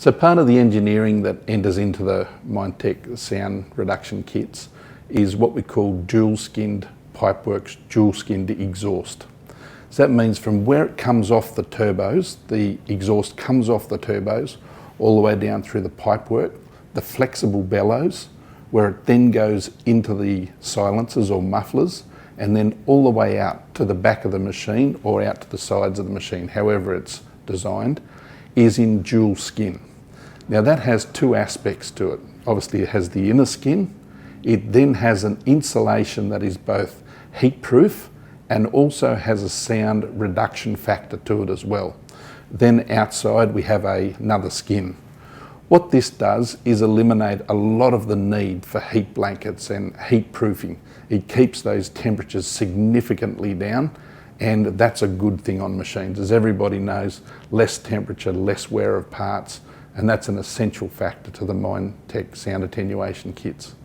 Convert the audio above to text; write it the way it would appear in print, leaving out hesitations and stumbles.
So part of the engineering that enters into the Minetek sound reduction kits is what we call dual-skinned pipework, dual-skinned exhaust. So that means from where it comes off the turbos, the exhaust comes off the turbos all the way down through the pipework, the flexible bellows, where it then goes into the silencers or mufflers, and then all the way out to the back of the machine or out to the sides of the machine, however it's designed, is in dual skin. Now that has two aspects to it. Obviously it has the inner skin. It then has an insulation that is both heat proof and also has a sound reduction factor to it as well. Then outside we have another skin. What this does is eliminate a lot of the need for heat blankets and heat proofing. It keeps those temperatures significantly down, and that's a good thing on machines. As everybody knows, less temperature, less wear of parts, and that's an essential factor to the Minetek sound attenuation kits.